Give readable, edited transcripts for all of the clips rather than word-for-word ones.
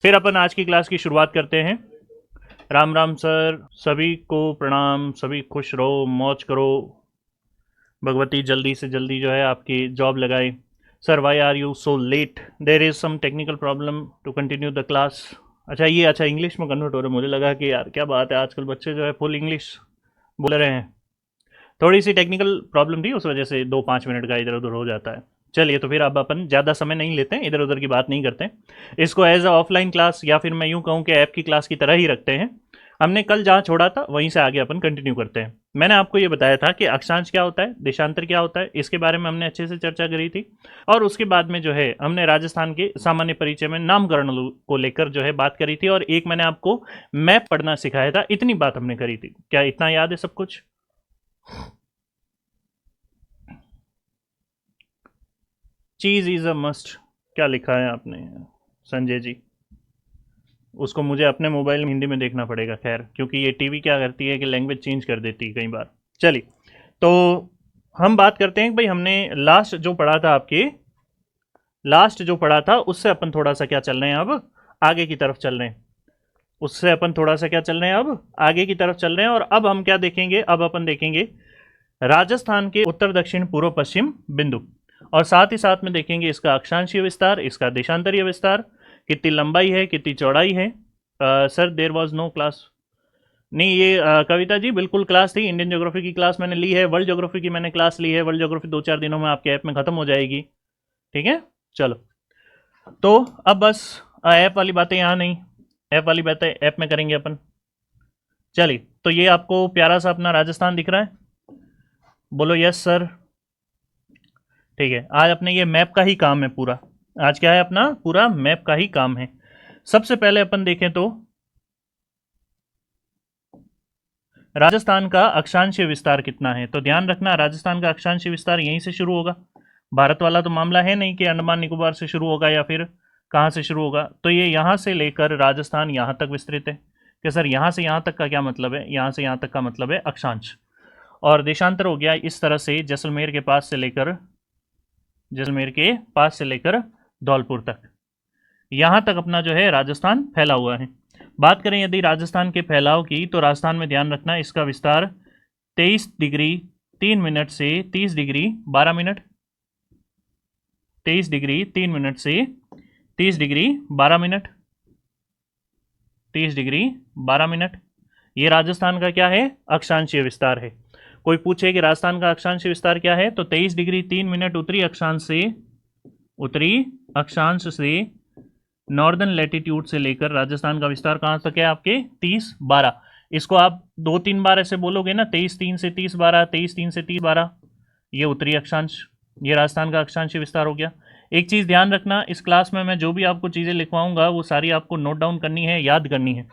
फिर अपन आज की क्लास की शुरुआत करते हैं। राम राम सर, सभी को प्रणाम। सभी खुश रहो, मौज करो। भगवती जल्दी से जल्दी जो है आपकी जॉब लगाए। Sir why are you so late? There is some technical problem to continue the class. अच्छा इंग्लिश में कन्वर्ट हो रहा है। मुझे लगा कि यार क्या बात है, आजकल बच्चे जो है फुल इंग्लिश बोल रहे हैं। थोड़ी सी टेक्निकल प्रॉब्लम थी, उस वजह से 2-5 मिनट का इधर उधर हो जाता है। चलिए, तो फिर अब अपन ज़्यादा समय नहीं लेते हैं, इधर उधर की बात नहीं करते हैं। इसको एज अ ऑफलाइन क्लास या फिर मैं यूँ कहूँ कि ऐप की क्लास की तरह ही रखते हैं। हमने कल जहाँ छोड़ा था वहीं से आगे अपन कंटिन्यू करते हैं। मैंने आपको ये बताया था कि अक्षांश क्या होता है, देशांतर क्या होता है, इसके बारे में हमने अच्छे से चर्चा करी थी। और उसके बाद में जो है हमने राजस्थान के सामान्य परिचय में नामकरण को लेकर जो है बात करी थी, और एक मैंने आपको मैप पढ़ना सिखाया था। इतनी बात हमने करी थी। क्या इतना याद है सब कुछ? चीज इज अ मस्ट, क्या लिखा है आपने संजय जी? उसको मुझे अपने मोबाइल में हिंदी में देखना पड़ेगा, खैर, क्योंकि ये टीवी क्या करती है कि लैंग्वेज चेंज कर देती है कई बार। चलिए, तो हम बात करते हैं कि भाई हमने लास्ट जो पढ़ा था आपके, लास्ट जो पढ़ा था उससे अपन थोड़ा सा क्या चल रहे हैं, अब आगे की तरफ चल रहे हैं। उससे अपन थोड़ा सा क्या चल रहे हैं, अब आगे की तरफ चल रहे हैं। और अब हम क्या देखेंगे, अब अपन देखेंगे राजस्थान के उत्तर दक्षिण पूर्व पश्चिम बिंदु, और साथ ही साथ में देखेंगे इसका अक्षांशीय विस्तार, इसका देशांतरीय विस्तार, कितनी लंबाई है, कितनी चौड़ाई है। Sir there was no class. नहीं, ये कविता जी बिल्कुल क्लास थी। इंडियन ज्योग्राफी की क्लास मैंने ली है, वर्ल्ड ज्योग्राफी की मैंने क्लास ली है। वर्ल्ड ज्योग्राफी 2-4 दिनों में आपके ऐप में खत्म हो जाएगी। ठीक है, चलो। तो अब बस ऐप वाली बातें यहाँ नहीं, ऐप वाली बातें ऐप में करेंगे अपन। चलिए, तो ये आपको प्यारा सा अपना राजस्थान दिख रहा है? बोलो यस सर। ठीक है, आज अपने ये मैप का ही काम है पूरा। आज क्या है अपना? पूरा मैप का ही काम है। सबसे पहले अपन देखें तो राजस्थान का अक्षांशीय विस्तार कितना है। तो ध्यान रखना, राजस्थान का अक्षांशीय विस्तार यहीं से शुरू होगा। भारत वाला तो मामला है नहीं कि अंडमान निकोबार से शुरू होगा या फिर कहाँ से शुरू होगा। तो ये यहाँ से लेकर राजस्थान यहाँ तक विस्तृत है। कि सर यहाँ से यहाँ तक का क्या मतलब है? यहाँ से यहाँ तक का मतलब है अक्षांश। और देशांतर हो गया इस तरह से, जैसलमेर के पास से लेकर धौलपुर तक, यहाँ तक अपना जो है राजस्थान फैला हुआ है। बात करें यदि राजस्थान के फैलाव की, तो राजस्थान में ध्यान रखना इसका विस्तार 23 डिग्री 3 मिनट से 30 डिग्री 12 मिनट, 23 डिग्री 3 मिनट से 30 डिग्री 12 मिनट, 30 डिग्री 12 मिनट। ये राजस्थान का क्या है? अक्षांशीय विस्तार है। कोई पूछे कि राजस्थान का अक्षांशीय विस्तार क्या है, तो 23 डिग्री 3 मिनट उत्तरी अक्षांश से नॉर्दर्न लैटिट्यूड से लेकर राजस्थान का विस्तार कहाँ तक है आपके? 30-12। इसको आप 2-3 बार ऐसे बोलोगे ना, 23 3 से 30 12, 23 3 से 30 12, ये उत्तरी अक्षांश, ये राजस्थान का अक्षांशीय विस्तार हो गया। एक चीज़ ध्यान रखना, इस क्लास में मैं जो भी आपको चीज़ें लिखवाऊंगा वो सारी आपको नोट डाउन करनी है, याद करनी है।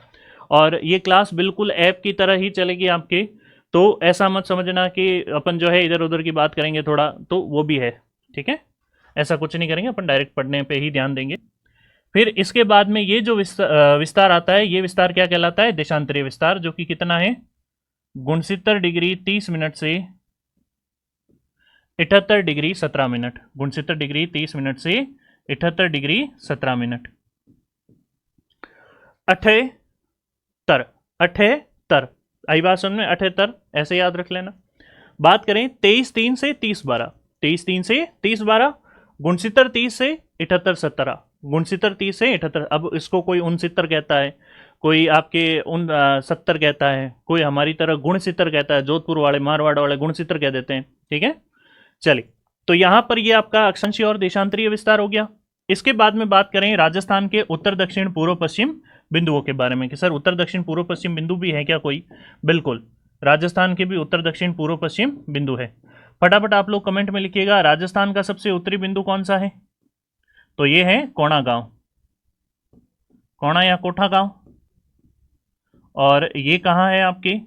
और ये क्लास बिल्कुल ऐप की तरह ही चलेगी आपके। तो ऐसा मत समझना कि अपन जो है इधर उधर की बात करेंगे थोड़ा, तो वो भी है। ठीक है, ऐसा कुछ नहीं करेंगे अपन, डायरेक्ट पढ़ने पे ही ध्यान देंगे। फिर इसके बाद में ये जो विस्तार आता है, ये विस्तार क्या कहलाता है? देशांतरीय विस्तार, जो कि कितना है? 69 डिग्री 30 मिनट से 78 डिग्री 17 मिनट, 69 डिग्री 30 मिनट से 78 डिग्री 17 मिनट। अठहत्तर, अठहत्तर, आई बात समझ में? अठहत्तर ऐसे याद रख लेना। बात करें 23 3 से 30 12, 23 3 से 30 12, 69 30 से 78 17, 69 30 से 78। अब इसको कोई 69 कहता है, कोई आपके 70 कहता है, कोई हमारी तरह गुणसितर कहता है, जोधपुर वाले मारवाड़ वाले गुणसितर कह देते हैं। ठीक है, चलिए। तो यहां पर ये आपका अक्षांशीय और देशांतरीय विस्तार हो गया। इसके बाद में बात करें राजस्थान के उत्तर दक्षिण पूर्व पश्चिम बिंदुओं के बारे में, कि सर उत्तर दक्षिण पूर्व पश्चिम बिंदु भी है क्या कोई? बिल्कुल, राजस्थान के भी उत्तर दक्षिण पूर्व पश्चिम बिंदु है। फटाफट आप लोग कमेंट में लिखिएगा, राजस्थान का सबसे उत्तरी बिंदु कौन सा है? तो ये है कोणा गांव, कोणा या कोठा गांव। और ये कहाँ है आपके?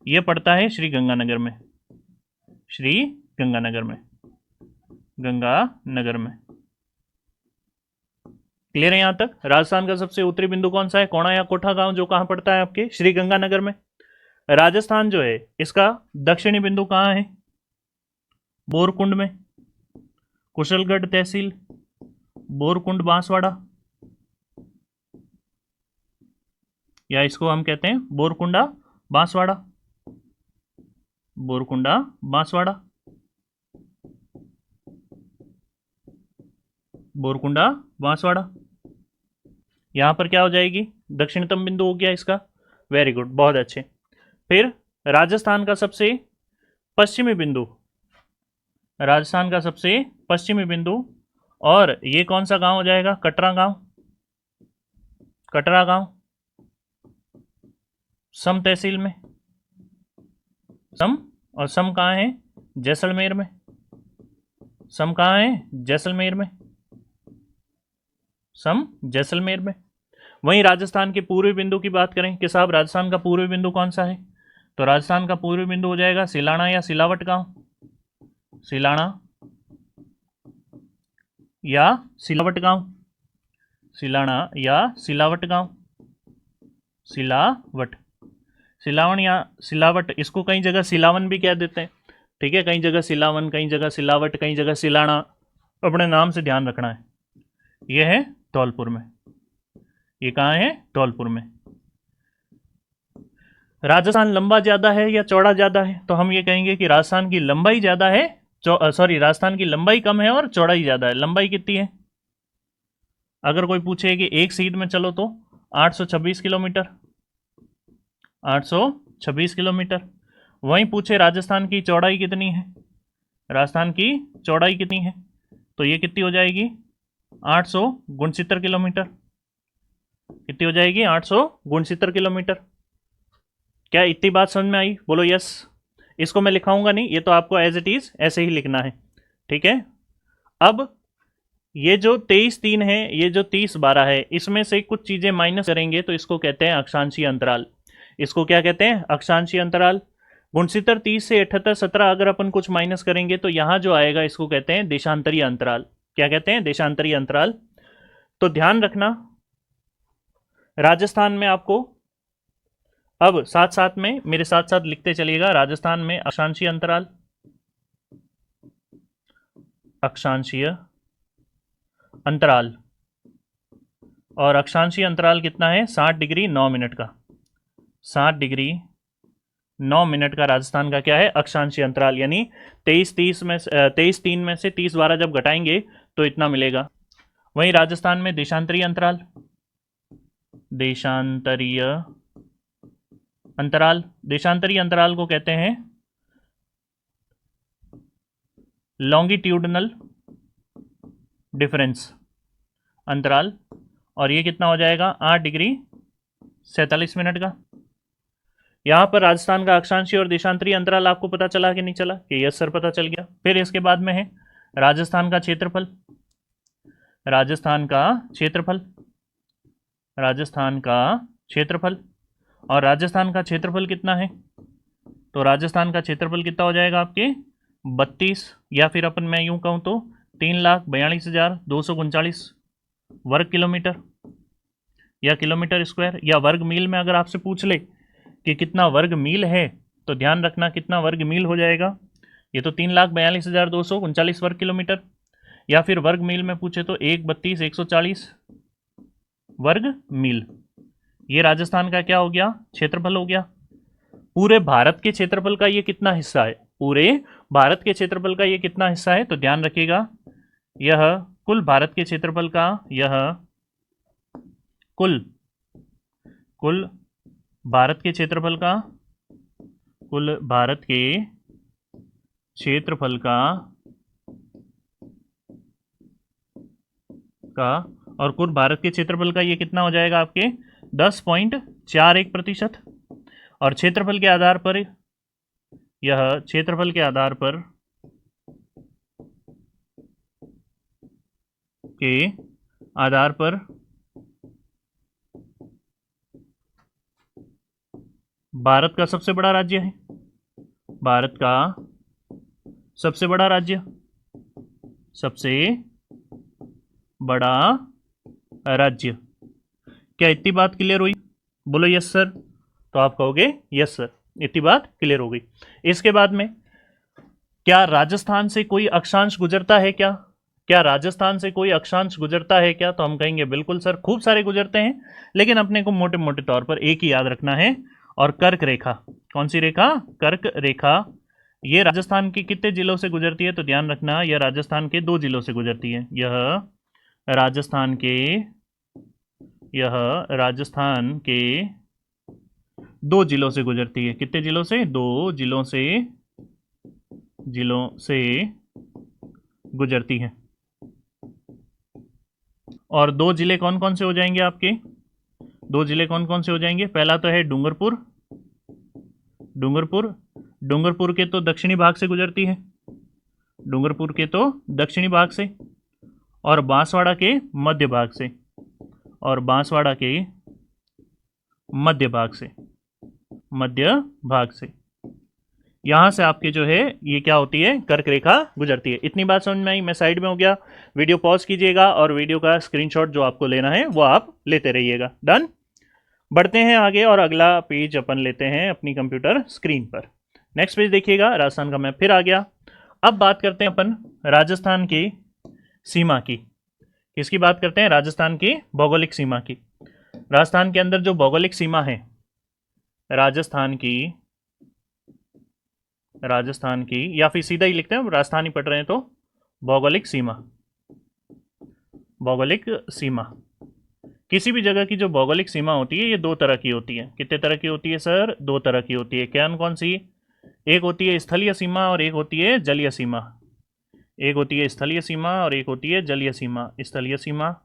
ये पड़ता है श्री गंगानगर में, श्री गंगानगर में, गंगानगर में। क्लियर है यहां तक? राजस्थान का सबसे उत्तरी बिंदु कौन सा है? कोणा या कोठा गांव, जो कहां पड़ता है आपके? श्री गंगानगर में। राजस्थान जो है इसका दक्षिणी बिंदु कहां है? बोरकुंड में, कुशलगढ़ तहसील, बोरकुंड बांसवाड़ा। या इसको हम कहते हैं बोरकुंडा बांसवाड़ा, बोरकुंडा बांसवाड़ा, बोरकुंडा बांसवाड़ा। यहां पर क्या हो जाएगी, दक्षिणतम बिंदु हो गया इसका। वेरी गुड, बहुत अच्छे। फिर राजस्थान का सबसे पश्चिमी बिंदु, राजस्थान का सबसे पश्चिमी बिंदु, और ये कौन सा गांव हो जाएगा, कटरा गांव, कटरा गांव सम तहसील में, सम, और सम कहाँ है, जैसलमेर में, सम कहाँ है, जैसलमेर में, सम जैसलमेर में। वहीं राजस्थान के पूर्वी बिंदु की बात करें कि साहब राजस्थान का पूर्वी बिंदु कौन सा है, तो राजस्थान का पूर्वी बिंदु हो जाएगा सिलाना या सिलावट गांव, सिलाना या सिलावट गांव, सिलाना या सिलावट गांव, सिलावट, सिलावन या सिलावट, इसको कई जगह सिलावन भी कह देते हैं, ठीक है, कई जगह सिलावन, कई जगह सिलावट, कई जगह सिलाना, अपने नाम से ध्यान रखना है। यह है धौलपुर में, ये कहाँ है, धौलपुर में। राजस्थान लंबा ज़्यादा है या चौड़ा ज़्यादा है, तो हम ये कहेंगे कि राजस्थान की लंबाई ज़्यादा है, राजस्थान की लंबाई कम है और चौड़ाई ज़्यादा है। लंबाई कितनी है, अगर कोई पूछे कि एक सीध में चलो तो 826 किलोमीटर, 826 किलोमीटर। वहीं पूछे राजस्थान की चौड़ाई कितनी है, राजस्थान की चौड़ाई कितनी है, तो ये कितनी हो जाएगी, 869 किलोमीटर। कितनी हो जाएगी, 869 किलोमीटर। क्या इतनी बात समझ में आई, बोलो यस। इसको मैं लिखाऊंगा नहीं, ये तो आपको एज इट इज ऐसे ही लिखना है, ठीक है। अब ये जो 23-3 है, ये जो 30-12 है, इसमें से कुछ चीजें माइनस करेंगे तो इसको कहते हैं अक्षांशीय अंतराल। इसको क्या कहते हैं, अक्षांशीय अंतराल। 69, 30 से 78, 17 अगर अपन कुछ माइनस करेंगे तो यहां जो आएगा इसको कहते हैं देशांतरीय अंतराल। क्या कहते हैं, देशांतरीय अंतराल। तो ध्यान रखना राजस्थान में आपको, अब साथ साथ में मेरे साथ साथ लिखते चलिएगा, राजस्थान में अक्षांशीय अंतराल, अक्षांशीय अंतराल, और अक्षांशीय अंतराल कितना है, 60 डिग्री 9 मिनट का, 60 डिग्री 9 मिनट का राजस्थान का क्या है, अक्षांशीय अंतराल। यानी 23-3 में से 30-12 जब घटाएंगे तो इतना मिलेगा। वहीं राजस्थान में देशांतरीय अंतराल, देशांतरीय अंतराल, देशांतरीय अंतराल को कहते हैं लॉन्गिट्यूडनल डिफरेंस अंतराल, और ये कितना हो जाएगा, 8 डिग्री 47 मिनट का। यहां पर राजस्थान का अक्षांशीय और देशांतरीय अंतराल आपको पता चला कि नहीं चला, कि यस सर पता चल गया। फिर इसके बाद में है राजस्थान का क्षेत्रफल, राजस्थान का क्षेत्रफल, राजस्थान का क्षेत्रफल, और राजस्थान का क्षेत्रफल कितना है, तो राजस्थान का क्षेत्रफल कितना हो जाएगा आपके 32, या फिर अपन मैं यूं कहूं तो 3,42,239 वर्ग किलोमीटर या किलोमीटर स्क्वायर, या वर्ग मील में अगर आपसे पूछ ले कि कितना वर्ग मील है, तो ध्यान रखना कितना वर्ग मील हो जाएगा, ये तो 3,42,239 वर्ग किलोमीटर, या फिर वर्ग मील में पूछे तो 132,140 वर्ग मील। ये राजस्थान का क्या हो गया, क्षेत्रफल हो गया। पूरे भारत के क्षेत्रफल का ये कितना हिस्सा है, पूरे भारत के क्षेत्रफल का ये कितना हिस्सा है, तो ध्यान रखिएगा यह कुल भारत के क्षेत्रफल का, यह कुल भारत के क्षेत्रफल का, कुल भारत के क्षेत्रफल का और कुल भारत के क्षेत्रफल का ये कितना हो जाएगा आपके 10.41%। और क्षेत्रफल के आधार पर, यह क्षेत्रफल के आधार पर भारत का सबसे बड़ा राज्य है, भारत का सबसे बड़ा राज्य, सबसे बड़ा राज्य। क्या इतनी बात क्लियर हुई, बोलो यस सर, तो आप कहोगे यस सर, इतनी बात क्लियर हो गई। इसके बाद में क्या राजस्थान से कोई अक्षांश गुजरता है क्या, क्या राजस्थान से कोई अक्षांश गुजरता है क्या? तो हम कहेंगे बिल्कुल सर, खूब सारे गुजरते हैं, लेकिन अपने को मोटे मोटे तौर पर एक ही याद रखना है। और कर्क रेखा, कौन सी रेखा? कर्क रेखा। ये राजस्थान के कितने जिलों से गुजरती है? तो ध्यान रखना, यह राजस्थान के 2 जिलों से गुजरती है। राजस्थान के यह राजस्थान के 2 जिलों से गुजरती है। कितने जिलों से? 2 जिलों से गुजरती है। और 2 जिले कौन कौन से हो जाएंगे आपके? 2 जिले कौन कौन से हो जाएंगे? पहला तो है डूंगरपुर। डूंगरपुर डूंगरपुर के तो दक्षिणी भाग से गुजरती है, डूंगरपुर के तो दक्षिणी भाग से, और बांसवाड़ा के मध्य भाग से, और बांसवाड़ा के मध्य भाग से, मध्य भाग से यहां से आपके जो है ये क्या होती है? कर्क रेखा गुजरती है। इतनी बात समझ में आई? मैं साइड में हो गया, वीडियो पॉज कीजिएगा और वीडियो का स्क्रीनशॉट जो आपको लेना है वो आप लेते रहिएगा। डन। बढ़ते हैं आगे और अगला पेज अपन लेते हैं अपनी कंप्यूटर स्क्रीन पर। नेक्स्ट पेज देखिएगा, राजस्थान का मैप फिर आ गया। अब बात करते हैं अपन राजस्थान की सीमा की। किसकी बात करते हैं? राजस्थान की भौगोलिक सीमा की। राजस्थान के अंदर जो भौगोलिक सीमा है, राजस्थान की या फिर सीधा ही लिखते हैं, राजस्थान ही पढ़ रहे हैं तो भौगोलिक सीमा। भौगोलिक सीमा, किसी भी जगह की जो भौगोलिक सीमा होती है ये 2 तरह की होती है। कितने तरह की होती है सर? 2 तरह की होती है। क्या कौन सी? एक होती है स्थलीय सीमा और एक होती है जलीय सीमा। एक होती है स्थलीय सीमा और एक होती है जलीय सीमा। स्थलीय सीमा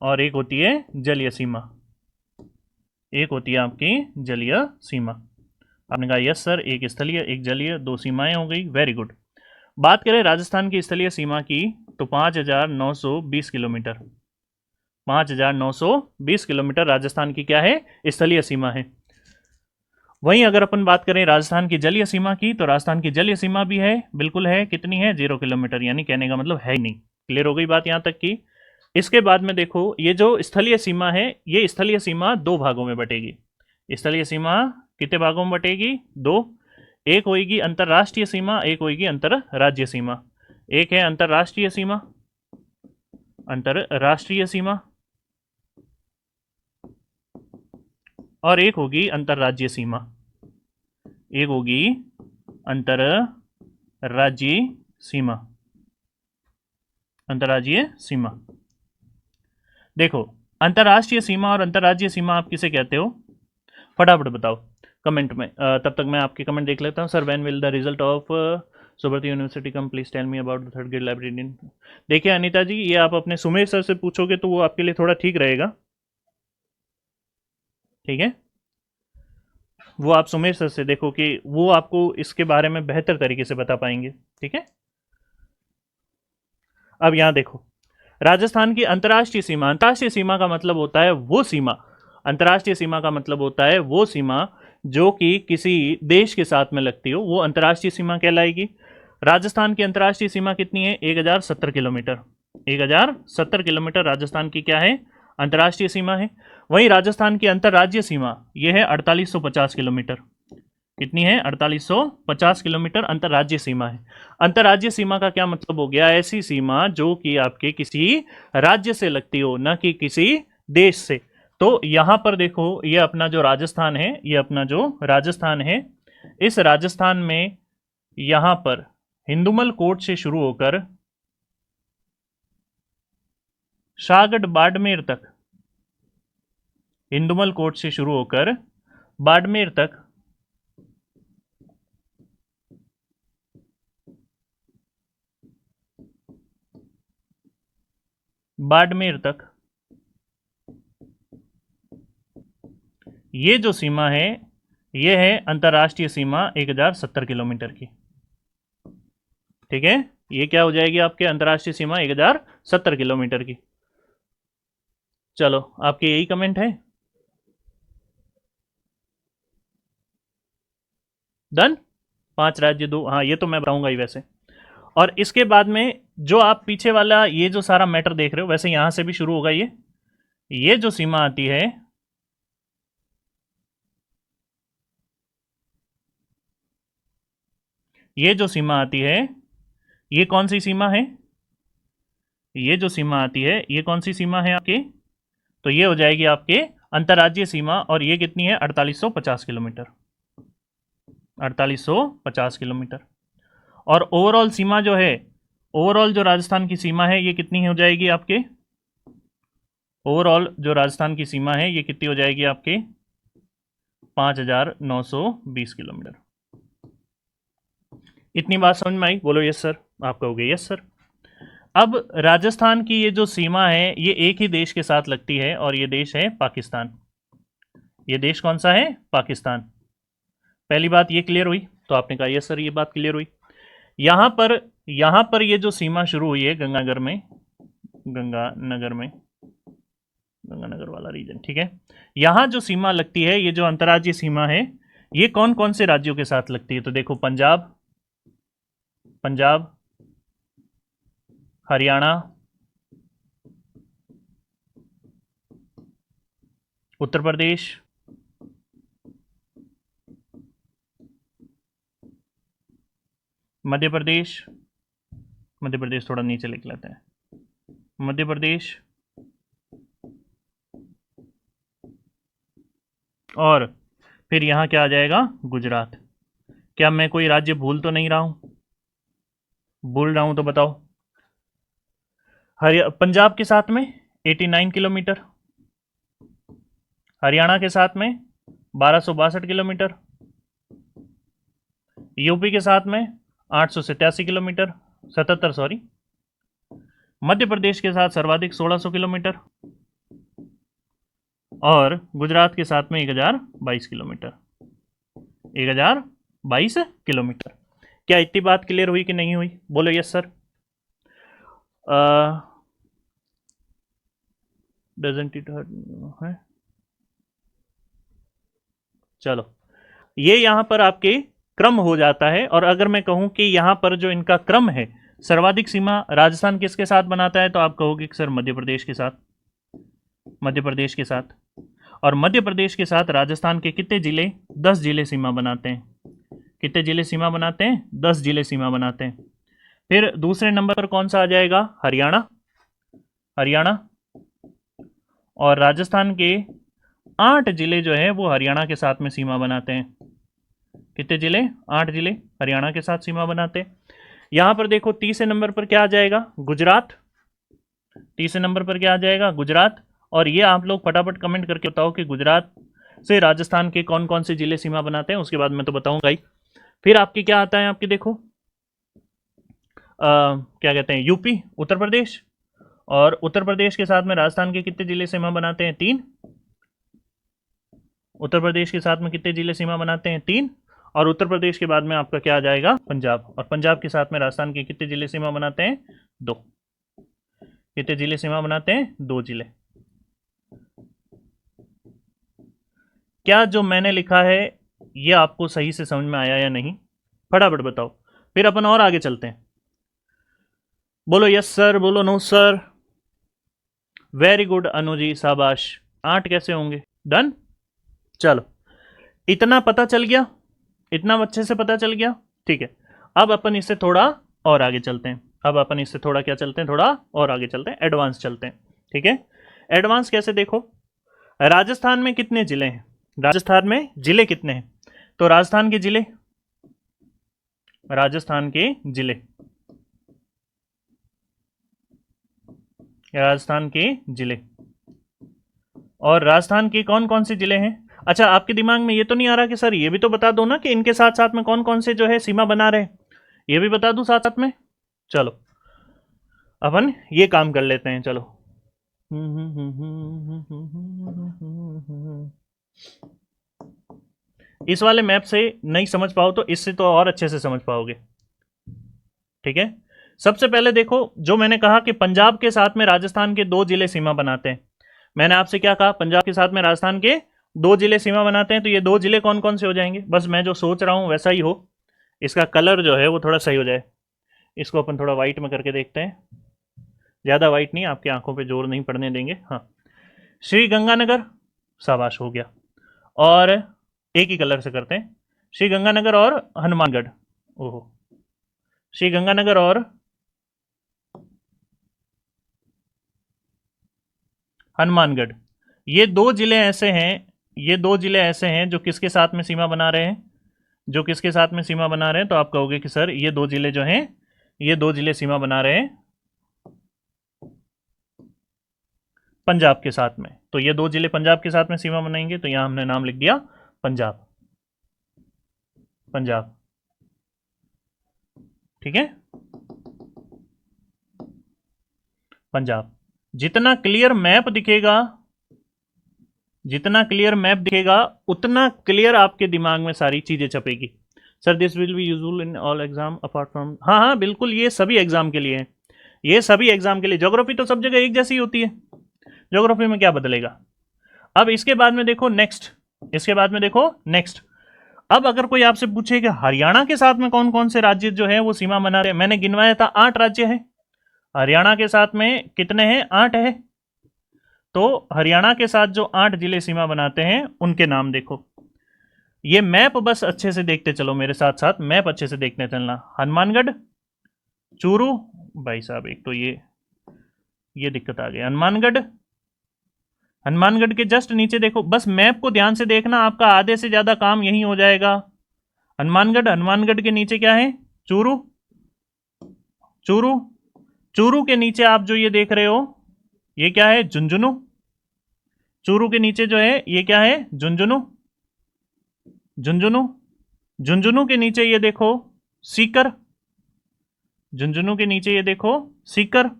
और एक होती है जलीय सीमा। एक होती है आपकी जलीय सीमा। आपने कहा यस सर, एक स्थलीय एक जलीय, 2 सीमाएं हो गई। Very good. बात करें राजस्थान की स्थलीय सीमा की तो 5,920 किलोमीटर। 5,920 किलोमीटर राजस्थान की क्या है? स्थलीय सीमा है। वहीं अगर अपन बात करें राजस्थान की जलीय सीमा की तो राजस्थान की जलीय सीमा भी है, बिल्कुल है। कितनी है? 0 किलोमीटर, यानी कहने का मतलब है ही नहीं। क्लियर हो गई बात यहां तक की? इसके बाद में देखो, ये जो स्थलीय सीमा है, ये स्थलीय सीमा 2 भागों में बटेगी। स्थलीय सीमा कितने भागों में बटेगी? 2। एक होगी अंतरराष्ट्रीय सीमा, एक होगी अंतरराज्यीय सीमा। एक है अंतरराष्ट्रीय सीमा, अंतरराष्ट्रीय सीमा, और एक होगी अंतरराज्यीय सीमा। एक होगी अंतरराज्यीय सीमा। अंतरराज्यीय सीमा, देखो अंतरराष्ट्रीय सीमा और अंतरराज्यीय सीमा आप किसे कहते हो? फटाफट बताओ कमेंट में। तब तक मैं आपके कमेंट देख लेता हूँ। Sir when will the result of Subrata university come, please tell me about the 3rd grade librarian. देखिए अनीता जी, ये आप अपने सुमेर सर से पूछोगे तो वो आपके लिए थोड़ा ठीक रहेगा। ठीक है, वो आप सुमेर सर से देखो कि वो आपको इसके बारे में बेहतर तरीके से बता पाएंगे। ठीक है, अब यहां देखो राजस्थान की अंतर्राष्ट्रीय सीमा। अंतर्राष्ट्रीय सीमा का मतलब होता है वो सीमा, अंतर्राष्ट्रीय सीमा का मतलब होता है वो सीमा जो कि किसी देश के साथ में लगती हो, वो अंतर्राष्ट्रीय सीमा कहलाएगी। राजस्थान की अंतर्राष्ट्रीय सीमा कितनी है? 1070 किलोमीटर। 1070 किलोमीटर राजस्थान की क्या है? अंतर्राष्ट्रीय सीमा है। वहीं राजस्थान की अंतर्राज्यीय सीमा यह है 4850 किलोमीटर। कितनी है? 4850 किलोमीटर अंतर्राज्यीय सीमा है। अंतर्राज्यीय सीमा का क्या मतलब हो गया? ऐसी सीमा जो कि आपके किसी राज्य से लगती हो, न कि किसी देश से। तो यहां पर देखो, ये अपना जो राजस्थान है, ये अपना जो राजस्थान है, इस राजस्थान में यहां पर हिंदुमल कोट से शुरू होकर शाहगढ़ बाड़मेर तक, हिंदुमल कोट से शुरू होकर बाड़मेर तक बाड़मेर तक ये जो सीमा है, ये है अंतर्राष्ट्रीय सीमा 1070 किलोमीटर की। ठीक है, ये क्या हो जाएगी आपके? अंतर्राष्ट्रीय सीमा 1070 किलोमीटर की। चलो, आपके यही कमेंट है? डन। 5 राज्य 2, हाँ ये तो मैं बताऊंगा ही वैसे। और इसके बाद में जो आप पीछे वाला ये जो सारा मैटर देख रहे हो, वैसे यहां से भी शुरू होगा। ये जो सीमा आती है, ये जो सीमा आती है, ये कौन सी सीमा है? ये जो सीमा आती है ये कौन सी सीमा है आपकी, तो ये हो जाएगी आपके अंतर्राज्यीय सीमा, और ये कितनी है 4850 किलोमीटर, 4850 किलोमीटर। और ओवरऑल सीमा जो है, ओवरऑल जो राजस्थान की सीमा है ये कितनी हो जाएगी आपके, ओवरऑल जो राजस्थान की सीमा है ये कितनी हो जाएगी आपके 5920 किलोमीटर। इतनी बात समझ में आई, बोलो यस सर, आप कहोगे यस सर। अब राजस्थान की ये जो सीमा है ये एक ही देश के साथ लगती है, और ये देश है पाकिस्तान। ये देश कौन सा है, पाकिस्तान। पहली बात ये क्लियर हुई, तो आपने कहा यस सर ये बात क्लियर हुई। यहां पर ये जो सीमा शुरू हुई है गंगानगर में, गंगानगर वाला रीजन, ठीक है। यहां जो सीमा लगती है, ये जो अंतर्राज्यीय सीमा है, ये कौन कौन से राज्यों के साथ लगती है, तो देखो पंजाब, हरियाणा, उत्तर प्रदेश, मध्य प्रदेश, मध्य प्रदेश थोड़ा नीचे लिख लेते हैं, मध्य प्रदेश, और फिर यहाँ क्या आ जाएगा, गुजरात। क्या मैं कोई राज्य भूल तो नहीं रहा हूं, भूल रहा हूं तो बताओ। पंजाब के साथ में 89 किलोमीटर, हरियाणा के साथ में 1262 किलोमीटर, यूपी के साथ में 887 किलोमीटर, 77 सॉरी, मध्य प्रदेश के साथ सर्वाधिक 1600 किलोमीटर, और गुजरात के साथ में 1022 किलोमीटर, 1022 किलोमीटर। क्या इतनी बात क्लियर हुई कि नहीं हुई, बोलो yes sir. Doesn't it hurt है, चलो ये यहां पर आपके क्रम हो जाता है। और अगर मैं कहूं कि यहां पर जो इनका क्रम है, सर्वाधिक सीमा राजस्थान किसके साथ बनाता है, तो आप कहोगे कि सर मध्य प्रदेश के साथ, मध्य प्रदेश के साथ। और मध्य प्रदेश के साथ राजस्थान के कितने जिले, 10 जिले सीमा बनाते हैं। कितने जिले सीमा बनाते हैं, 10 जिले सीमा बनाते हैं। फिर दूसरे नंबर पर कौन सा आ जाएगा, हरियाणा, हरियाणा। और राजस्थान के 8 जिले जो है वो हरियाणा के साथ में सीमा बनाते हैं। कितने जिले, 8 जिले हरियाणा के साथ सीमा बनाते हैं। यहां पर देखो तीसरे नंबर पर क्या आ जाएगा, गुजरात। तीसरे नंबर पर क्या आ जाएगा, गुजरात। और ये आप लोग फटाफट कमेंट करके बताओ कि गुजरात से राजस्थान के कौन कौन से जिले सीमा बनाते हैं, उसके बाद मैं तो बताऊंगा ही। फिर आपकी क्या आता है, आपकी देखो क्या कहते हैं, यूपी, उत्तर प्रदेश। और उत्तर प्रदेश के साथ में राजस्थान के कितने जिले सीमा बनाते हैं, 3। उत्तर प्रदेश के साथ में कितने जिले सीमा बनाते हैं, 3। और उत्तर प्रदेश के बाद में आपका क्या आ जाएगा, पंजाब। और पंजाब के साथ में राजस्थान के कितने जिले सीमा बनाते हैं, 2। कितने जिले सीमा बनाते हैं, 2 जिले। क्या जो मैंने लिखा है ये आपको सही से समझ में आया या नहीं, फटाफट बताओ, फिर अपन और आगे चलते हैं। बोलो यस सर, बोलो no sir. Very good Anu ji, शाबाश। 8 कैसे होंगे, डन। चलो इतना पता चल गया, इतना अच्छे से पता चल गया, ठीक है। अब अपन इससे थोड़ा और आगे चलते हैं। अब अपन इससे थोड़ा क्या चलते हैं, थोड़ा और आगे चलते हैं, एडवांस चलते हैं, ठीक है। एडवांस कैसे, देखो राजस्थान में कितने जिले हैं, राजस्थान में जिले कितने हैं, तो राजस्थान के जिले, राजस्थान के जिले, राजस्थान के जिले। और राजस्थान के कौन कौन से जिले हैं। अच्छा आपके दिमाग में ये तो नहीं आ रहा कि सर ये भी तो बता दो ना कि इनके साथ साथ में कौन कौन से जो है सीमा बना रहे, ये भी बता दूं साथ साथ में। चलो अपन ये काम कर लेते हैं, चलो। इस वाले मैप से नहीं समझ पाओ तो इससे तो और अच्छे से समझ पाओगे, ठीक है। सबसे पहले देखो, जो मैंने कहा कि पंजाब के साथ में राजस्थान के 2 जिले सीमा बनाते हैं। मैंने आपसे क्या कहा, पंजाब के साथ में राजस्थान के 2 जिले सीमा बनाते हैं। तो ये 2 जिले कौन कौन से हो जाएंगे, बस मैं जो सोच रहा हूं वैसा ही हो, इसका कलर जो है वो थोड़ा सही हो जाए। इसको अपन थोड़ा वाइट में करके देखते हैं, ज़्यादा वाइट नहीं, आपकी आंखों पे जोर नहीं पड़ने देंगे। हाँ, श्री गंगानगर, शाबाश हो गया। और एक ही कलर से करते हैं, श्री गंगानगर और हनुमानगढ़। ओहो, श्री गंगानगर और हनुमानगढ़। ये दो जिले ऐसे हैं, ये दो जिले ऐसे हैं जो किसके साथ में सीमा बना रहे हैं, जो किसके साथ में सीमा बना रहे हैं, तो आप कहोगे कि सर ये दो जिले जो हैं, ये दो जिले सीमा बना रहे हैं पंजाब के साथ में। तो ये दो जिले पंजाब के साथ में सीमा बनाएंगे, तो यहां हमने नाम लिख दिया पंजाब, पंजाब। ठीक है, पंजाब। जितना क्लियर मैप दिखेगा, जितना क्लियर मैप दिखेगा उतना क्लियर आपके दिमाग में सारी चीजें छपेगी। Sir this will be useful in all exam apart from, हाँ हाँ बिल्कुल, ये सभी एग्जाम के लिए है, ये सभी एग्जाम के लिए। ज्योग्राफी तो सब जगह एक जैसी होती है, ज्योग्राफी में क्या बदलेगा। अब इसके बाद में देखो नेक्स्ट, इसके बाद में देखो नेक्स्ट। अब अगर कोई आपसे पूछे कि हरियाणा के साथ में कौन कौन से राज्य जो है वो सीमा बना रहे हैं, मैंने गिनवाया था 8 राज्य है, हरियाणा के साथ में कितने हैं, 8 है। तो हरियाणा के साथ जो 8 जिले सीमा बनाते हैं उनके नाम देखो। ये मैप बस अच्छे से देखते चलो, मेरे साथ साथ मैप अच्छे से देखने चलना। हनुमानगढ़, चूरू, भाई साहब एक तो ये दिक्कत आ गई। हनुमानगढ़, हनुमानगढ़ के जस्ट नीचे देखो, बस मैप को ध्यान से देखना, आपका आधे से ज्यादा काम यही हो जाएगा। हनुमानगढ़, हनुमानगढ़ के नीचे क्या है, चूरू, चूरू, चूरू के नीचे आप जो ये देख रहे हो ये क्या है, झुंझुनू। चूरू के नीचे जो है ये क्या है, झुंझुनू, झुंझुनू। झुंझुनू के नीचे ये देखो सीकर, झुंझुनू के नीचे ये देखो सीकर,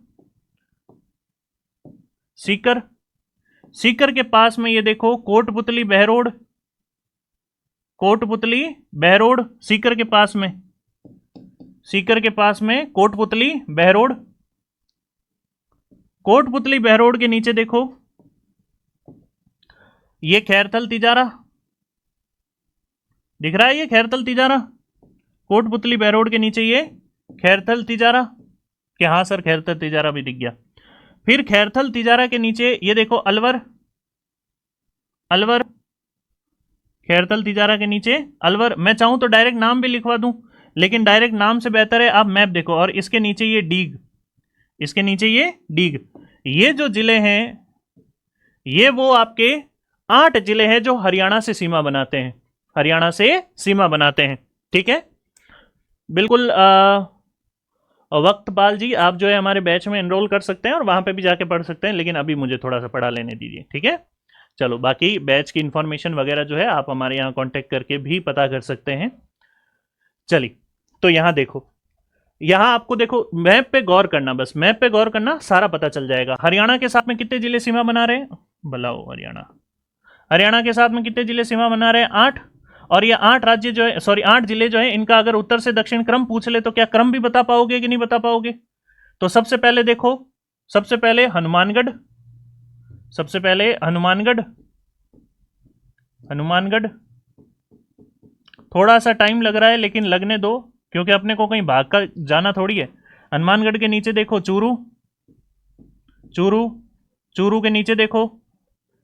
सीकर। सीकर के पास में ये देखो कोटपुतली बहरोड, कोटपुतली बहरोड, सीकर के पास में, सीकर के पास में कोटपुतली बहरोड। कोटपुतली बहरोड के नीचे देखो ये खैरथल तिजारा, दिख रहा है ये खैरथल तिजारा, कोटपुतली बहरोड के नीचे ये खैरथल तिजारा, कि हाँ सर खैरथल तिजारा भी दिख गया। फिर खैरथल तिजारा के नीचे ये देखो अलवर, अलवर, खैरथल तिजारा के नीचे अलवर। मैं चाहूं तो डायरेक्ट नाम भी लिखवा दूं, लेकिन डायरेक्ट नाम से बेहतर है आप मैप देखो। और इसके नीचे ये डीग, इसके नीचे ये डीग। ये जो जिले हैं ये वो आपके 8 जिले हैं जो हरियाणा से सीमा बनाते हैं, हरियाणा से सीमा बनाते हैं। ठीक है, बिल्कुल। वक्तपाल जी आप जो है हमारे बैच में एनरोल कर सकते हैं और वहां पे भी जाके पढ़ सकते हैं, लेकिन अभी मुझे थोड़ा सा पढ़ा लेने दीजिए। ठीक है, चलो बाकी बैच की इंफॉर्मेशन वगैरह जो है आप हमारे यहाँ कांटेक्ट करके भी पता कर सकते हैं। चलिए, तो यहाँ देखो, यहाँ आपको देखो मैप पे गौर करना, बस मैप पे गौर करना, सारा पता चल जाएगा। हरियाणा के साथ में कितने जिले सीमा बना रहे हैं, बुलाओ हरियाणा, हरियाणा के साथ में कितने जिले सीमा बना रहे हैं, 8। और ये 8 राज्य जो है, सॉरी 8 जिले जो है, इनका अगर उत्तर से दक्षिण क्रम पूछ ले तो क्या क्रम भी बता पाओगे कि नहीं बता पाओगे। तो सबसे पहले देखो, सबसे पहले हनुमानगढ़, सबसे पहले हनुमानगढ़, हनुमानगढ़। थोड़ा सा टाइम लग रहा है लेकिन लगने दो, क्योंकि अपने को कहीं भाग कर जाना थोड़ी है। हनुमानगढ़ के नीचे देखो चूरू, चूरू, चूरू के नीचे देखो,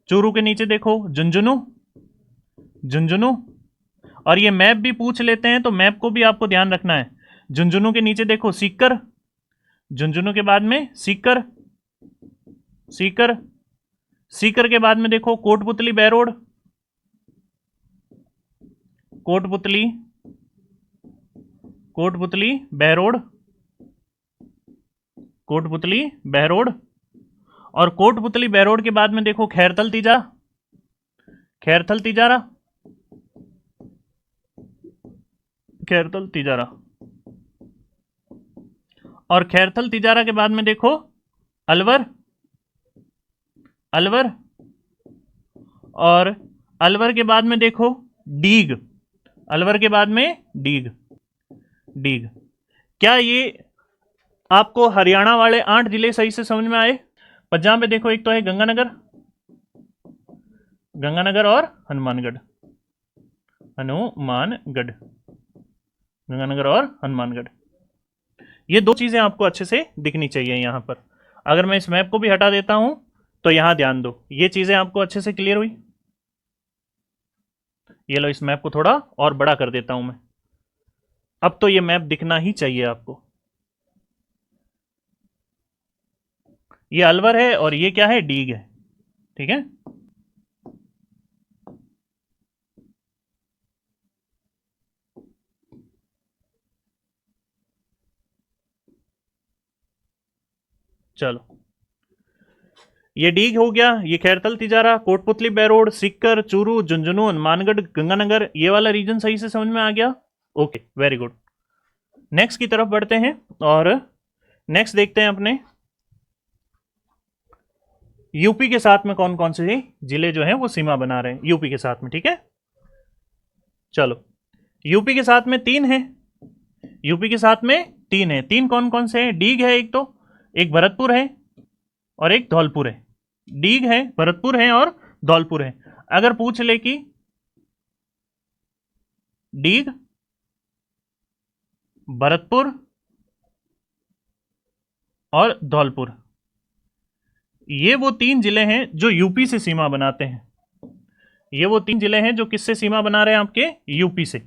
चूरू के नीचे देखो झुंझुनू, झुंझुनू। और ये मैप भी पूछ लेते हैं तो मैप को भी आपको ध्यान रखना है। झुंझुनू के नीचे देखो सीकर, झुंझुनू के बाद में सीकर, सीकर, सीकर के बाद में देखो कोटपुतली बहरोड, कोटपुतली, कोटपुतली बहरोड, कोटपुतली बहरोड। और कोटपुतली बहरोड के बाद में देखो खैरथल तिजारा, खैरथल तिजारा, खैरथल तिजारा। और खैरथल तिजारा के बाद में देखो अलवर, अलवर। और अलवर के बाद में देखो डीग, अलवर के बाद में डीग, डीग। क्या ये आपको हरियाणा वाले 8 जिले सही से समझ में आए। पंजाब में देखो एक तो है गंगानगर, गंगानगर और हनुमानगढ़, हनुमानगढ़, गंगानगर और हनुमानगढ़। ये दो चीजें आपको अच्छे से दिखनी चाहिए यहां पर। अगर मैं इस मैप को भी हटा देता हूं तो यहां ध्यान दो, ये चीजें आपको अच्छे से क्लियर हुई। ये लो, इस मैप को थोड़ा और बड़ा कर देता हूं मैं, अब तो ये मैप दिखना ही चाहिए आपको। ये अलवर है और ये क्या है, डीग है। ठीक है। चलो, ये डीग हो गया, ये खैरतल तिजारा, कोटपुतली बैरोड, सिक्कर, चूरू, झुंझुनू, हनुमानगढ़, गंगानगर, ये वाला रीजन सही से समझ में आ गया। Okay, very good. नेक्स्ट की तरफ बढ़ते हैं और नेक्स्ट देखते हैं अपने यूपी के साथ में कौन कौन से जिले जो हैं वो सीमा बना रहे हैं यूपी के साथ में। ठीक है, चलो, यूपी के साथ में 3 है, यूपी के साथ में 3 है। 3 कौन कौन से हैं? डीग है एक, तो एक भरतपुर है और एक धौलपुर है। डीग है, भरतपुर है और धौलपुर है। अगर पूछ ले कि डीग, भरतपुर और धौलपुर, ये वो 3 जिले हैं जो यूपी से सीमा बनाते हैं। ये वो 3 जिले हैं जो किससे सीमा बना रहे हैं? आपके यूपी से।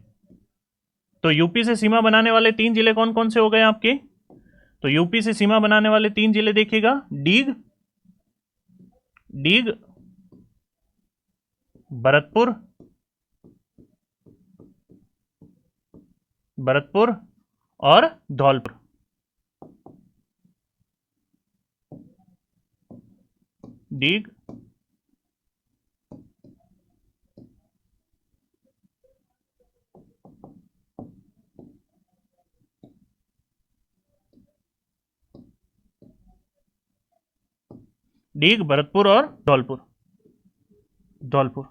तो यूपी से सीमा बनाने वाले 3 जिले कौन कौन से हो गए आपके? तो यूपी से सीमा बनाने वाले 3 जिले देखिएगा, डीग, डीग, भरतपुर, भरतपुर और धौलपुर। डीग, डीग, भरतपुर और धौलपुर, धौलपुर।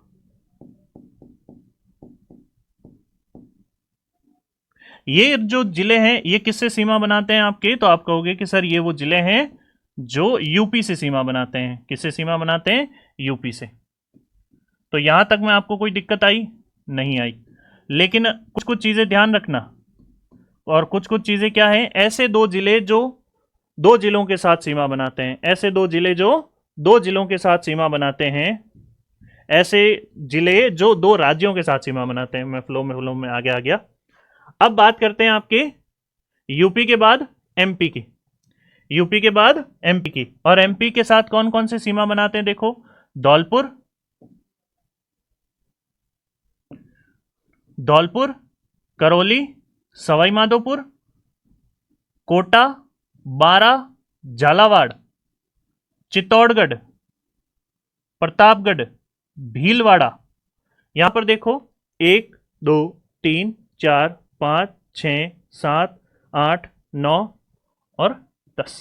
ये जो जिले हैं ये किससे सीमा बनाते हैं आपके? तो आप कहोगे कि सर ये वो जिले हैं जो यूपी से सीमा बनाते हैं। किससे सीमा बनाते हैं? यूपी से। तो यहां तक में आपको कोई दिक्कत आई? नहीं आई। लेकिन कुछ कुछ चीजें ध्यान रखना, और कुछ कुछ चीजें क्या है, ऐसे 2 जिले जो 2 जिलों के साथ सीमा बनाते हैं, ऐसे 2 जिले जो 2 जिलों के साथ सीमा बनाते हैं, ऐसे जिले जो 2 राज्यों के साथ सीमा बनाते हैं। मैं फ्लो में आगे आ गया। अब बात करते हैं आपके यूपी के बाद एमपी की। यूपी के बाद एमपी की, और एमपी के साथ कौन कौन से सीमा बनाते हैं? देखो, धौलपुर, धौलपुर, करौली, सवाई माधोपुर, कोटा, बारा, झालावाड़, चित्तौड़गढ़, प्रतापगढ़, भीलवाड़ा। यहां पर देखो, 1 2 3 4 5 6 7 8 9 और 10।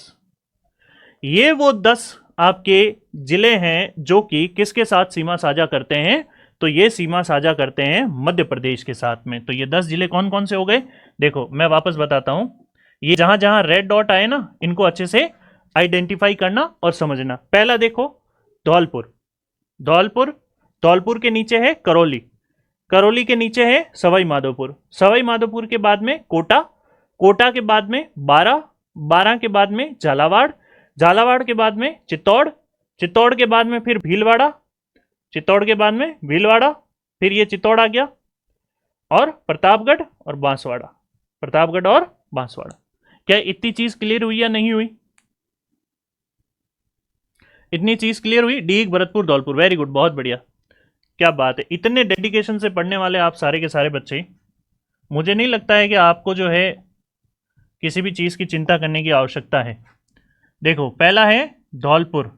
ये वो 10 आपके जिले हैं जो कि किसके साथ सीमा साझा करते हैं? तो ये सीमा साझा करते हैं मध्य प्रदेश के साथ में। तो ये 10 जिले कौन कौन से हो गए? देखो, मैं वापस बताता हूं। ये जहां जहां रेड डॉट आए ना, इनको अच्छे से आइडेंटिफाई करना और समझना। पहला देखो, धौलपुर, धौलपुर, धौलपुर के नीचे है करौली, करौली के नीचे है सवाई माधोपुर, सवाई माधोपुर के बाद में कोटा, कोटा के बाद में बारा, बारा के बाद में झालावाड़, झालावाड़ के बाद में चित्तौड़, चित्तौड़ के बाद में फिर भीलवाड़ा, चित्तौड़ के बाद में भीलवाड़ा, फिर ये चित्तौड़ आ गया, और प्रतापगढ़ और बांसवाड़ा, प्रतापगढ़ और बांसवाड़ा। क्या इतनी चीज क्लियर हुई या नहीं हुई? इतनी चीज क्लियर हुई? डीग, भरतपुर, धौलपुर, वेरी गुड, बहुत बढ़िया, क्या बात है। इतने डेडिकेशन से पढ़ने वाले आप सारे के सारे बच्चे, मुझे नहीं लगता है कि आपको जो है किसी भी चीज की चिंता करने की आवश्यकता है। देखो, पहला है धौलपुर,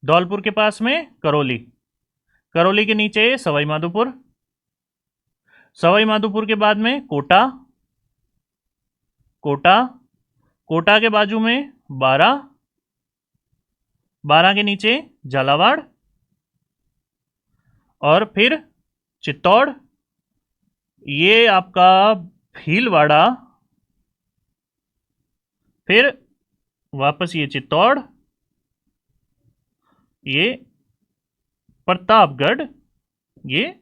धौलपुर के पास में करौली, करौली के नीचे सवाई माधोपुर, सवाई माधोपुर के बाद में कोटा, कोटा, कोटा के बाजू में बारा, बारा के नीचे झालावाड़, और फिर चित्तौड़, ये आपका भीलवाड़ा, फिर वापस ये चित्तौड़, ये प्रतापगढ़, ये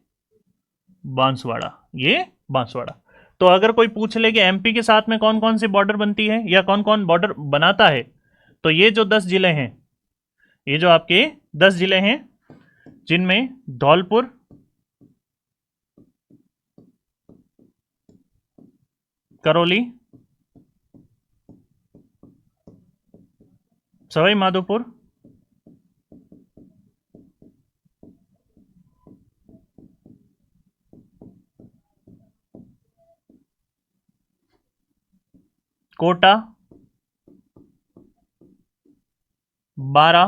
बांसवाड़ा, ये बांसवाड़ा। तो अगर कोई पूछ ले कि एमपी के साथ में कौन कौन सी बॉर्डर बनती है या कौन कौन बॉर्डर बनाता है, तो ये जो 10 जिले हैं, ये जो आपके 10 जिले हैं, जिनमें धौलपुर, करौली, सवाई माधोपुर, कोटा, बारा,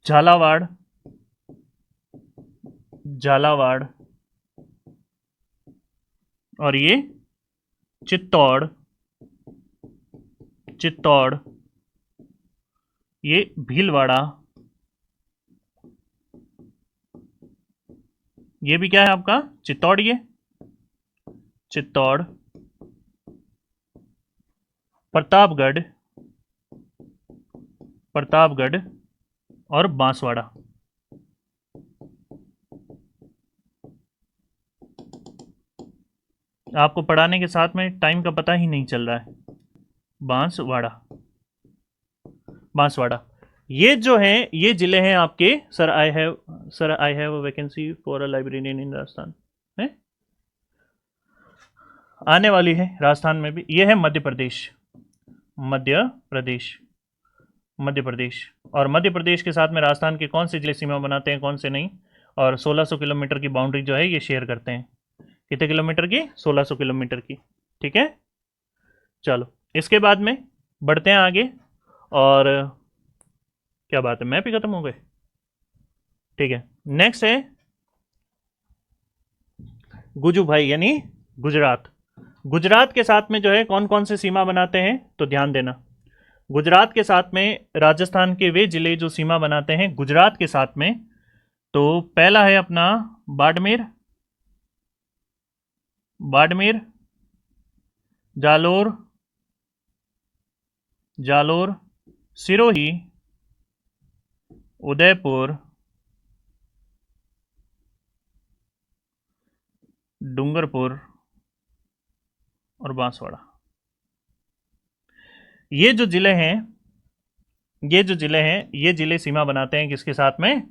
झालावाड़, झालावाड़, और ये चित्तौड़, चित्तौड़, ये भीलवाड़ा, ये भी क्या है आपका चित्तौड़, ये चित्तौड़, प्रतापगढ़, प्रतापगढ़, और बांसवाड़ा। आपको पढ़ाने के साथ में टाइम का पता ही नहीं चल रहा है। बांसवाड़ा, बांसवाड़ा, ये जो है ये जिले हैं आपके। Sir I have a vacancy for a librarian in Rajasthan है, आने वाली है राजस्थान में भी। ये है मध्य प्रदेश, मध्य प्रदेश, मध्य प्रदेश। और मध्य प्रदेश के साथ में राजस्थान के कौन से जिले सीमा बनाते हैं, कौन से नहीं। और 1600 किलोमीटर की बाउंड्री जो है ये शेयर करते हैं। कितने किलोमीटर की, 1600 किलोमीटर की। ठीक है, चलो इसके बाद में बढ़ते हैं आगे। और क्या बात है, मैप ही खत्म हो गए। ठीक है, नेक्स्ट है गुजू भाई यानी गुजरात। गुजरात के साथ में जो है कौन कौन से सीमा बनाते हैं, तो ध्यान देना। गुजरात के साथ में राजस्थान के वे जिले जो सीमा बनाते हैं गुजरात के साथ में, तो पहला है अपना बाड़मेर, बाड़मेर, जालोर, जालोर, सिरोही, उदयपुर, डूंगरपुर, और बांसवाड़ा। ये जो जिले हैं, ये जो जिले हैं, ये जिले सीमा बनाते हैं किसके साथ में,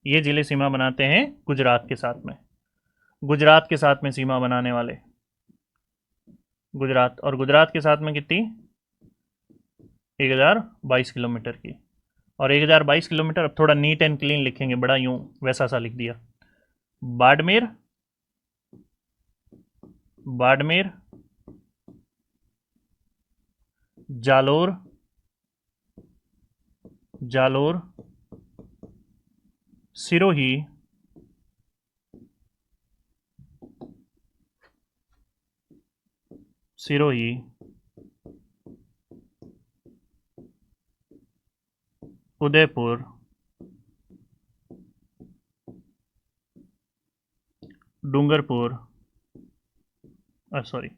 ये जिले सीमा बनाते हैं गुजरात के साथ में। गुजरात के साथ में सीमा बनाने वाले गुजरात, और गुजरात के साथ में कितनी, 1022 किलोमीटर की। और 1022 किलोमीटर, अब थोड़ा नीट एंड क्लीन लिखेंगे, बड़ा यूं वैसा सा लिख दिया। बाड़मेर, बाड़मेर, जालोर, जालोर, सिरोही, सिरोही, उदयपुर, डूंगरपुर, सॉरी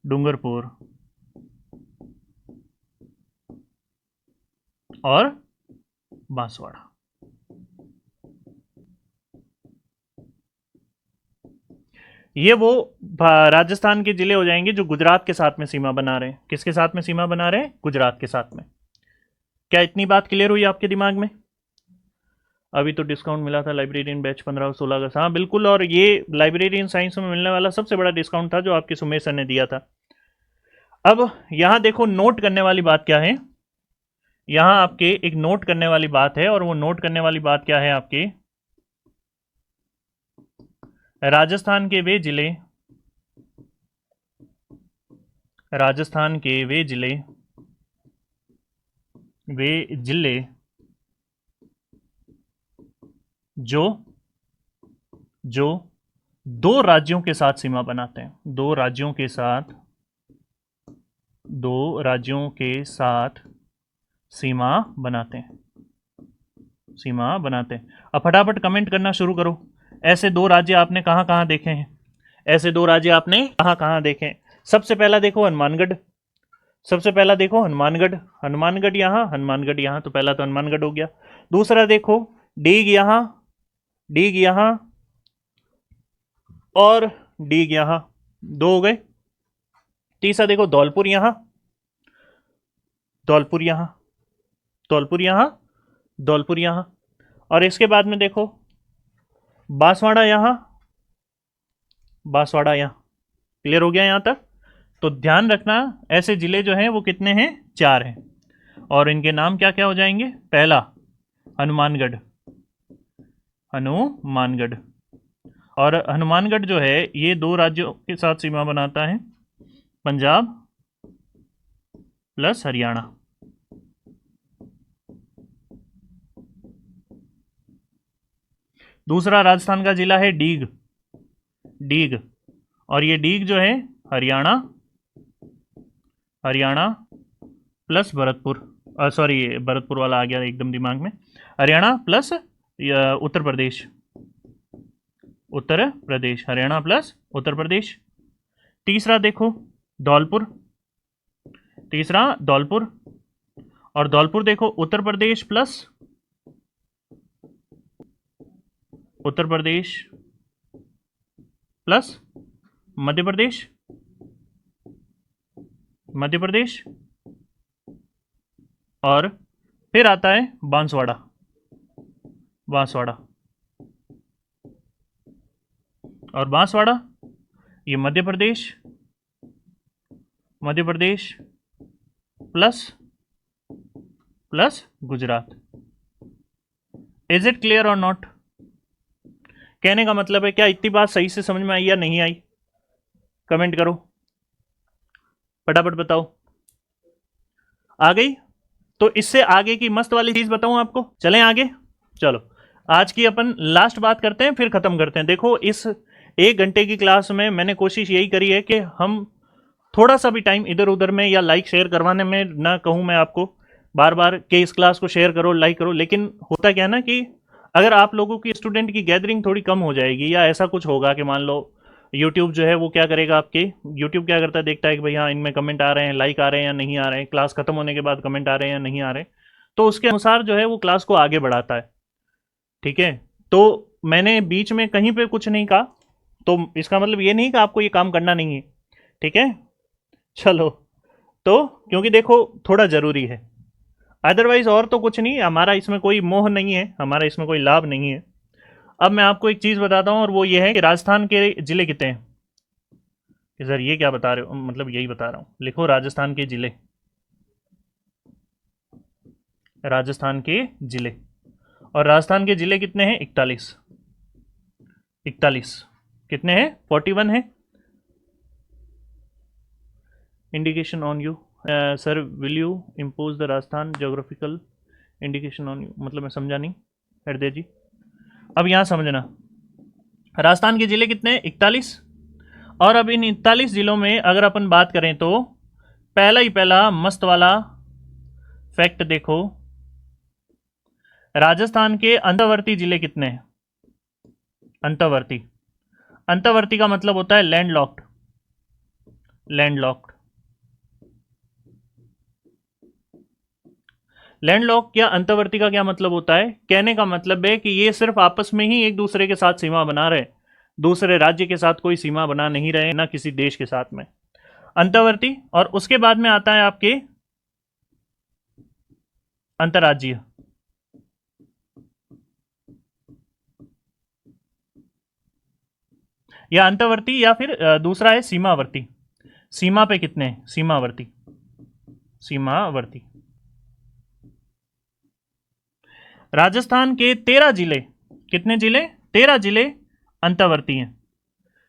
डूंगरपुर, और बांसवाड़ा। ये वो राजस्थान के जिले हो जाएंगे जो गुजरात के साथ में सीमा बना रहे हैं। किसके साथ में सीमा बना रहे हैं, गुजरात के साथ में। क्या इतनी बात क्लियर हुई आपके दिमाग में। अभी तो डिस्काउंट मिला था लाइब्रेरियन बैच 15 और 16 अगस्त, हाँ बिल्कुल। और ये लाइब्रेरियन साइंस में मिलने वाला सबसे बड़ा डिस्काउंट था जो आपके सुमेश सर ने दिया था। अब यहां देखो नोट करने वाली बात क्या है, यहां आपके एक नोट करने वाली बात है। और वो नोट करने वाली बात क्या है आपके, राजस्थान के वे जिले, राजस्थान के वे जिले, वे जिले जो जो दो राज्यों के साथ सीमा बनाते हैं, दो राज्यों के साथ, दो राज्यों के साथ सीमा बनाते हैं, सीमा बनाते हैं। अब फटाफट कमेंट करना शुरू करो। ऐसे दो राज्य आपने कहां कहां देखे हैं, ऐसे दो राज्य आपने कहां कहां देखे हैं। सबसे पहला देखो हनुमानगढ़, सबसे पहला देखो हनुमानगढ़, हनुमानगढ़ यहां, हनुमानगढ़ यहां, तो पहला तो हनुमानगढ़ हो गया। दूसरा देखो डीग यहां, डीग यहां, और डीग यहां, दो हो गए। तीसरा देखो धौलपुर यहां, धौलपुर यहां, धौलपुर यहां, धौलपुर यहां। और इसके बाद में देखो बांसवाड़ा यहां, बांसवाड़ा यहां। क्लियर हो गया यहां तक। तो ध्यान रखना ऐसे जिले जो हैं वो कितने हैं, 4 हैं। और इनके नाम क्या क्या हो जाएंगे, पहला हनुमानगढ़, हनुमानगढ़। और हनुमानगढ़ जो है ये 2 राज्यों के साथ सीमा बनाता है, पंजाब प्लस हरियाणा। दूसरा राजस्थान का जिला है डीग, डीग, और ये डीग जो है हरियाणा, हरियाणा प्लस भरतपुर, सॉरी भरतपुर वाला आ गया एकदम दिमाग में, हरियाणा प्लस उत्तर प्रदेश, उत्तर प्रदेश, हरियाणा प्लस उत्तर प्रदेश। तीसरा देखो धौलपुर, तीसरा धौलपुर, और धौलपुर देखो उत्तर प्रदेश प्लस उत्तर प्रदेश प्लस मध्य प्रदेश, मध्य प्रदेश, और फिर आता है बांसवाड़ा, बांसवाड़ा, और बांसवाड़ा ये Madhya Pradesh, Madhya Pradesh plus plus Gujarat. Is it clear और नॉट? कहने का मतलब है क्या इतनी बात सही से समझ में आई या नहीं आई? कमेंट करो, फटाफट बताओ। आ गई? तो इससे आगे की मस्त वाली चीज बताऊं आपको, चलें आगे। चलो आज की अपन लास्ट बात करते हैं, फिर खत्म करते हैं। देखो इस 1 घंटे की क्लास में मैंने कोशिश यही करी है कि हम थोड़ा सा भी टाइम इधर उधर में या लाइक शेयर करवाने में ना कहूं मैं आपको बार बार कि इस क्लास को शेयर करो लाइक करो, लेकिन होता क्या है ना कि अगर आप लोगों की स्टूडेंट की गैदरिंग थोड़ी कम हो जाएगी या ऐसा कुछ होगा कि मान लो यूट्यूब जो है वो क्या करेगा, आपके यूट्यूब क्या करता है, देखता है कि भाई हाँ इनमें कमेंट आ रहे हैं, लाइक आ रहे हैं या नहीं आ रहे हैं, क्लास खत्म होने के बाद कमेंट आ रहे हैं या नहीं आ रहे, तो उसके अनुसार जो है वो क्लास को आगे बढ़ाता है। ठीक है, तो मैंने बीच में कहीं पे कुछ नहीं कहा, तो इसका मतलब ये नहीं कि आपको ये काम करना नहीं है। ठीक है, चलो तो क्योंकि देखो थोड़ा ज़रूरी है, अदरवाइज और तो कुछ नहीं, हमारा इसमें कोई मोह नहीं है, हमारा इसमें कोई लाभ नहीं है। अब मैं आपको एक चीज़ बताता हूँ और वो ये है कि राजस्थान के ज़िले कितने हैं। कि सर ये क्या बता रहे हो, मतलब यही बता रहा हूँ, लिखो राजस्थान के ज़िले, राजस्थान के ज़िले, और राजस्थान के ज़िले कितने हैं? 41, 41 कितने हैं? 41 है। Indication on you sir, will you impose the Rajasthan geographical indication on you, मतलब मैं समझा नहीं हृदय जी। अब यहाँ समझना, राजस्थान के ज़िले कितने हैं? 41, और अब इन 41 ज़िलों में अगर अपन बात करें तो पहला ही पहला मस्त वाला फैक्ट देखो, राजस्थान के अंतर्वर्ती ज़िले कितने हैं? अंतर्वर्ती, अंतर्वर्ती का मतलब होता है लैंडलॉक्ड, लैंडलॉक्ड, लैंडलॉक या अंतर्वर्ती का क्या मतलब होता है? कहने का मतलब है कि ये सिर्फ आपस में ही एक दूसरे के साथ सीमा बना रहे, दूसरे राज्य के साथ कोई सीमा बना नहीं रहे, ना किसी देश के साथ में, अंतर्वर्ती। और उसके बाद में आता है आपके अंतर्राज्यीय, या अंतर्वर्ती, या फिर दूसरा है सीमावर्ती। सीमा पे कितने हैं? सीमावर्ती, सीमावर्ती। राजस्थान के 13 जिले, कितने जिले? 13 जिले अंतर्वर्ती हैं।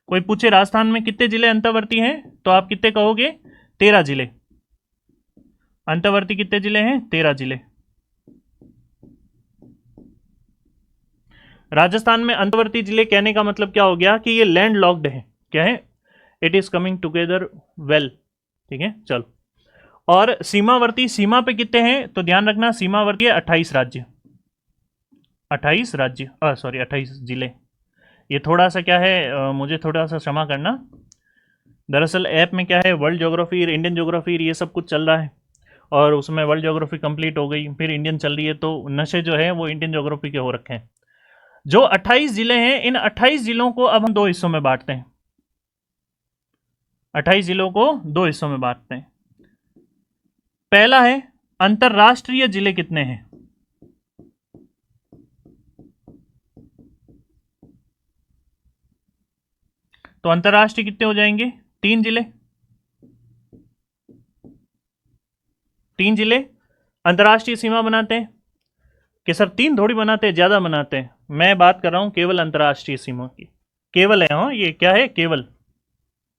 कोई पूछे राजस्थान में कितने जिले अंतर्वर्ती हैं, तो आप कितने कहोगे? 13 जिले। अंतर्वर्ती कितने जिले हैं? 13 जिले। राजस्थान में अंतर्वर्ती जिले कहने का मतलब क्या हो गया कि ये लैंड लॉक्ड है, क्या है? It is coming together well. ठीक है, चलो। और सीमावर्ती, सीमा पे कितने हैं? तो ध्यान रखना सीमावर्ती है 28 राज्य, 28 राज्य, सॉरी 28 जिले। ये थोड़ा सा क्या है, मुझे थोड़ा सा क्षमा करना, दरअसल ऐप में क्या है, वर्ल्ड ज्योग्राफी, इंडियन ज्योग्राफी, ये सब कुछ चल रहा है, और उसमें वर्ल्ड ज्योग्राफी कंप्लीट हो गई, फिर इंडियन चल रही है, तो नशे जो है वो इंडियन ज्योग्राफी के हो रखे हैं। जो 28 जिले हैं, इन 28 जिलों को अब हम 2 हिस्सों में बांटते हैं, 28 जिलों को 2 हिस्सों में बांटते हैं। पहला है अंतरराष्ट्रीय जिले कितने हैं? तो अंतरराष्ट्रीय कितने हो जाएंगे? 3 जिले, 3 जिले अंतरराष्ट्रीय सीमा बनाते हैं। कि सर 3 थोड़ी बनाते हैं, ज्यादा बनाते हैं। मैं बात कर रहा हूं केवल अंतरराष्ट्रीय सीमा की, केवल है, हाँ ये क्या है, केवल,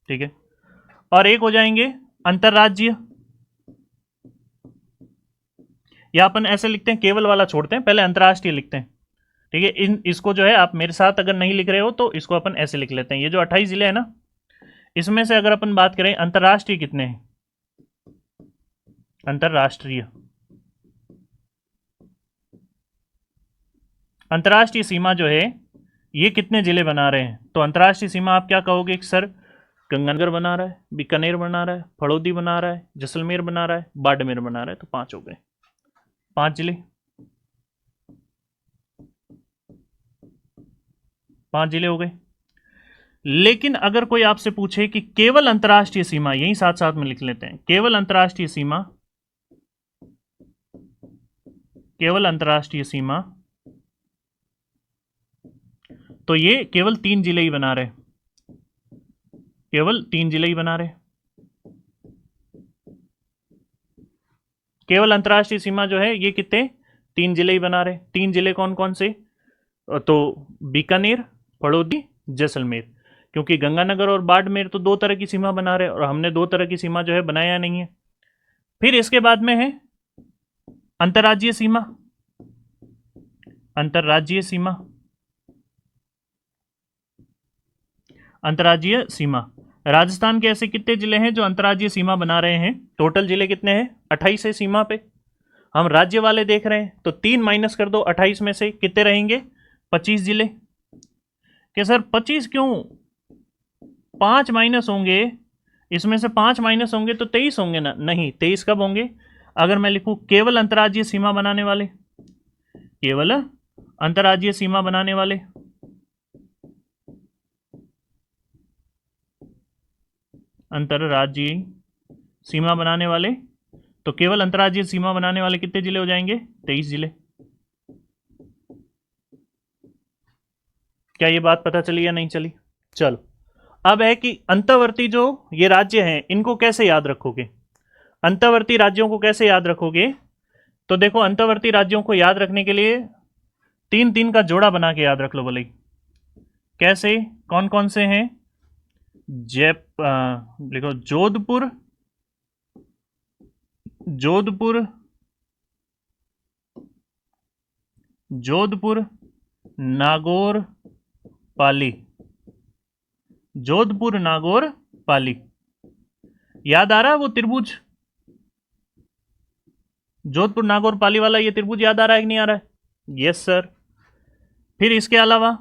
ठीक है। और एक हो जाएंगे अंतरराज्यीय, या अपन ऐसे लिखते हैं, केवल वाला छोड़ते हैं, पहले अंतरराष्ट्रीय लिखते हैं, ठीक है। इन इसको जो है आप मेरे साथ अगर नहीं लिख रहे हो तो इसको अपन ऐसे लिख लेते हैं। ये जो 28 जिले हैं ना, इसमें से अगर अपन बात करें अंतरराष्ट्रीय कितने हैं, अंतरराष्ट्रीय, अंतरराष्ट्रीय सीमा जो है ये कितने जिले बना रहे हैं, तो अंतरराष्ट्रीय सीमा आप क्या कहोगे कि सर गंगानगर बना रहा है, बीकानेर बना रहा है, फड़ौदी बना रहा है, जैसलमेर बना रहा है, बाड़मेर बना रहा है, तो 5 हो गए, 5 जिले, 5 जिले हो गए। लेकिन अगर कोई आपसे पूछे कि केवल अंतरराष्ट्रीय सीमा, यही साथ साथ में लिख लेते हैं, केवल अंतरराष्ट्रीय सीमा, केवल अंतरराष्ट्रीय सीमा, तो ये केवल 3 जिले ही बना रहे, केवल 3 जिले ही बना रहे। केवल अंतरराष्ट्रीय सीमा जो है ये कितने, 3 जिले ही बना रहे। 3 जिले कौन कौन से, तो बीकानेर, फड़ौदी, जैसलमेर, क्योंकि गंगानगर और बाड़मेर तो 2 तरह की सीमा बना रहे और हमने 2 तरह की सीमा जो है बनाया नहीं है। फिर इसके बाद में है अंतर्राज्यीय सीमा, अंतर्राज्यीय सीमा, अंतर्राज्यीय सीमा, राजस्थान के ऐसे कितने जिले हैं जो अंतर्राज्यीय सीमा बना रहे हैं, टोटल जिले कितने हैं, 28 है सीमा पे, हम राज्य वाले देख रहे हैं, तो 3 माइनस कर दो 28 में से, कितने रहेंगे, 25 जिले। कि सर 25 क्यों, 5 माइनस होंगे, इसमें से 5 माइनस होंगे तो 23 होंगे ना, नहीं 23 कब होंगे, अगर मैं लिखूं केवल अंतर्राज्यीय सीमा बनाने वाले, केवल अंतर्राज्यीय सीमा बनाने वाले, अंतर्राज्यीय सीमा बनाने वाले, तो केवल अंतर्राज्यीय सीमा बनाने वाले कितने जिले हो जाएंगे, 23 जिले। क्या ये बात पता चली या नहीं चली, चलो। अब है कि अंतर्वर्ती जो ये राज्य हैं इनको कैसे याद रखोगे, अंतर्वर्ती राज्यों को कैसे याद रखोगे, तो देखो अंतर्वर्ती राज्यों को याद रखने के लिए 3-3 का जोड़ा बना के याद रख लो भले। कैसे, कौन कौन से हैं, लिखो जोधपुर, जोधपुर, जोधपुर, नागौर, पाली, जोधपुर, नागौर, पाली। याद आ रहा है वो त्रिभुज, जोधपुर, नागौर, पाली वाला ये त्रिभुज याद आ रहा है कि नहीं आ रहा है, यस सर। फिर इसके अलावा,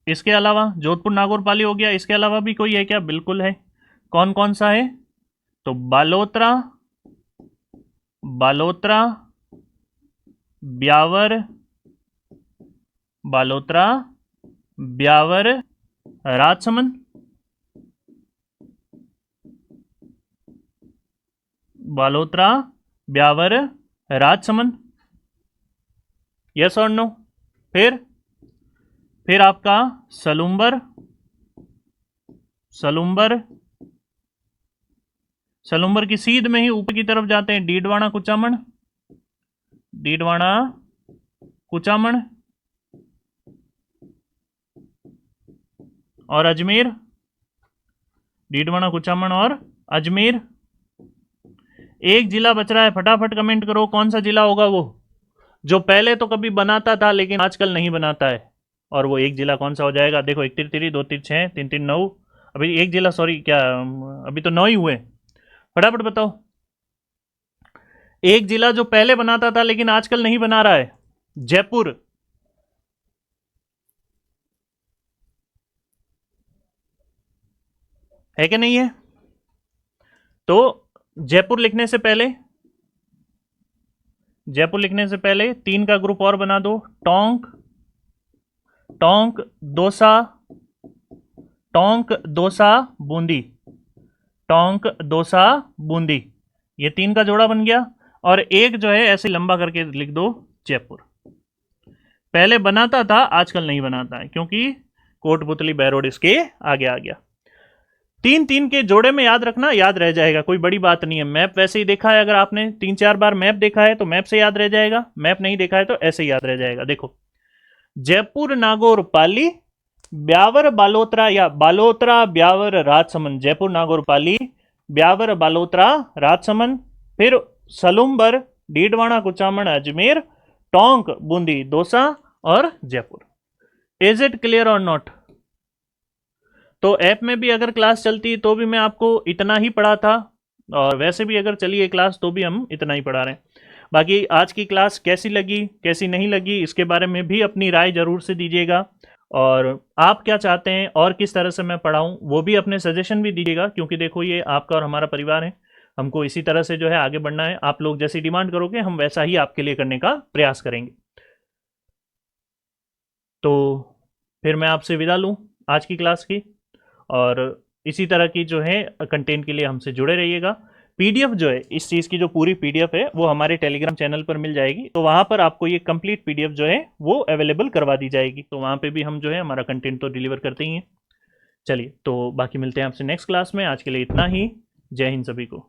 इसके अलावा जोधपुर, नागौर, पाली हो गया, इसके अलावा भी कोई है क्या, बिल्कुल है। कौन कौन सा है, तो बालोतरा, बालोतरा, ब्यावर, बालोतरा, ब्यावर, राजसमंद, बालोतरा, ब्यावर, राजसमंद, यस और नो। फिर आपका सलूम्बर, सलूम्बर, सलूम्बर की सीध में ही ऊपर की तरफ जाते हैं डीडवाना, कुचामन, डीडवाना, कुचामन और अजमेर, डीडवाना, कुचामन और अजमेर। एक जिला बच रहा है, फटाफट कमेंट करो कौन सा जिला होगा वो, जो पहले तो कभी बनाता था लेकिन आजकल नहीं बनाता है, और वो एक जिला कौन सा हो जाएगा, देखो 1 3 3 2 3 6 3 3 9, अभी एक जिला, सॉरी क्या, अभी तो 9 ही हुए, फटाफट बताओ। एक जिला जो पहले बनाता था लेकिन आजकल नहीं बना रहा है, जयपुर, है कि नहीं है, तो जयपुर लिखने से पहले, जयपुर लिखने से पहले 3 का ग्रुप और बना दो, टोंक, टोंक, दौसा, टोंक, दौसा, बूंदी, टोंक, दौसा, बूंदी, ये 3 का जोड़ा बन गया। और एक जो है ऐसे लंबा करके लिख दो जयपुर, पहले बनाता था आजकल नहीं बनाता है क्योंकि कोटपुतली बैरोड इसके आगे आ गया। 3-3 के जोड़े में याद रखना, याद रह जाएगा, कोई बड़ी बात नहीं है। मैप वैसे ही देखा है, अगर आपने 3-4 बार मैप देखा है तो मैप से याद रह जाएगा, मैप नहीं देखा है तो ऐसे ही याद रह जाएगा। देखो जयपुर नागौर पाली ब्यावर बालोतरा या बालोतरा ब्यावर राजसमंद, जयपुर नागौर पाली ब्यावर बालोतरा राजसमंद, फिर सलुम्बर डीडवाना कुचामन अजमेर टोंक बूंदी दौसा और जयपुर। इज इट क्लियर और नॉट? तो ऐप में भी अगर क्लास चलती तो भी मैं आपको इतना ही पढ़ा था, और वैसे भी अगर चलिए क्लास तो भी हम इतना ही पढ़ा रहे हैं। बाकी आज की क्लास कैसी लगी कैसी नहीं लगी इसके बारे में भी अपनी राय ज़रूर से दीजिएगा, और आप क्या चाहते हैं और किस तरह से मैं पढ़ाऊँ वो भी अपने सजेशन भी दीजिएगा, क्योंकि देखो ये आपका और हमारा परिवार है, हमको इसी तरह से जो है आगे बढ़ना है। आप लोग जैसी डिमांड करोगे हम वैसा ही आपके लिए करने का प्रयास करेंगे। तो फिर मैं आपसे विदा लूँ आज की क्लास की, और इसी तरह की जो है कंटेंट के लिए हमसे जुड़े रहिएगा। पीडीएफ जो है इस चीज़ की जो पूरी पीडीएफ है वो हमारे टेलीग्राम चैनल पर मिल जाएगी, तो वहाँ पर आपको ये कंप्लीट पीडीएफ जो है वो अवेलेबल करवा दी जाएगी। तो वहाँ पे भी हम जो है हमारा कंटेंट तो डिलीवर करते ही हैं। चलिए तो बाकी मिलते हैं आपसे नेक्स्ट क्लास में, आज के लिए इतना ही। जय हिंद सभी को।